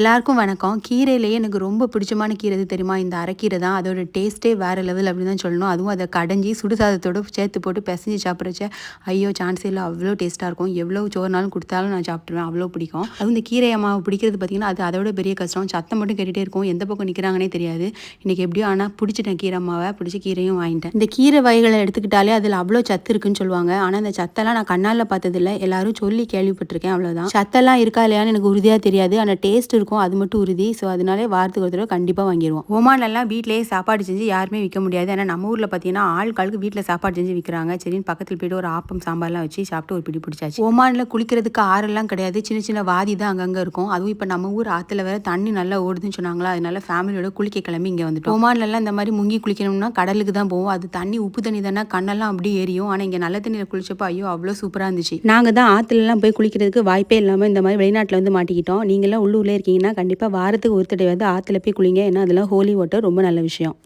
எல்லாருக்கும் வணக்கம். கீரையிலேயே எனக்கு ரொம்ப பிடிச்சமான கீரை எது தெரியுமா? இந்த அரைக்கீரை தான். அதோட டேஸ்ட்டே வேற லெவல் அப்படின்னு தான் சொல்லணும். அதுவும் அதை கடைஞ்சி சுடுசாதத்தோட சேர்த்து போட்டு பிசைஞ்சு சாப்பிட்றச்ச ஐயோ! சான்ஸே இல்லை, அவ்வளோ டேஸ்ட்டாக இருக்கும். எவ்வளோ சோறுனாலும் கொடுத்தாலும் நான் சாப்பிட்ருவேன். அவ்வளோ பிடிக்கும். அதுவும் இந்த கீரை அம்மாவை பிடிக்கிறது பார்த்தீங்கன்னா, அது அதோட பெரிய கஷ்டம். சத்தம் மட்டும் கேட்டுகிட்டே இருக்கும். எந்த பக்கம் நிற்கிறாங்கன்னே தெரியாது. இன்றைக்கி எப்படியோ ஆனால் பிடிச்சிட்டேன் கீரை அம்மாவை. பிடிச்சி கீரையும் வாங்கிட்டேன். இந்த கீரை வகைகளை எடுத்துக்கிட்டாலே அதில் அவ்வளோ சத்து இருக்குன்னு சொல்லுவாங்க. ஆனால் அந்த சத்தெல்லாம் நான் கண்ணால் பார்த்ததில்லை. எல்லாரும் சொல்லி கேள்விப்பட்டிருக்கேன். அவ்வளோதான். சத்தெல்லாம் இருக்கா இல்லையான்னு எனக்கு உறுதியாக தெரியாது. ஆனால் டேஸ்ட் இருக்கும், அது மட்டும் உறுதி. ஸோ அதனாலே வாரத்துக்கு ஒரு தடவை கண்டிப்பாக வாங்கிடுவோம். ஓமான்லாம் வீட்டிலேயே சாப்பாடு செஞ்சு யாருமே விற்க முடியாது. ஏன்னா நம்ம ஊரில் பார்த்தீங்கன்னா ஆளுக்கு வீட்டில் சாப்பாடு செஞ்சு விற்கிறாங்க. சரின்னு பக்கத்தில் போய்ட்டு ஒரு ஆப்பம் சாம்பார்லாம் வச்சு சாப்பிட்டு ஒரு பிடி பிடிச்சாச்சு. ஓமானில் குளிக்கிறதுக்கு ஆறெல்லாம் கிடையாது, சின்ன சின்ன வாதி தான் அங்கங்கே இருக்கும். அதுவும் இப்போ நம்ம ஊர் ஆற்றுல வேற தண்ணி நல்லா ஓடுதுன்னு சொன்னாங்களா, அதனால ஃபேமிலியோட குளிக்க கிளம்பி இங்கே வந்துட்டோம். ஓமான்லாம் இந்த மாதிரி முங்கி குளிக்கணும்னா கடலுக்கு தான் போவோம். அது தண்ணி உப்பு தண்ணி தானே, கண்ணெல்லாம் அப்படியே எரியும். ஆனால் இங்கே நல்ல தண்ணியில் குளிச்சப்போ ஐயோ அவ்வளோ சூப்பராக இருந்துச்சு. நாங்கள் தான் ஆற்றுலலாம் போய் குளிக்கிறதுக்கு வாய்ப்பே இல்லாமல் இந்த மாதிரி வெளிநாட்டில் வந்து மாட்டிக்கிட்டோம். நீங்களாம் உள்ளூரில் இருக்கீங்கன்னா கண்டிப்பாக வாரத்துக்கு ஒரு தடவை வந்து ஆற்றுல போய் குளிங்க. ஏன்னா அதெல்லாம் ஹோலி வாட்டர், ரொம்ப நல்ல விஷயம்.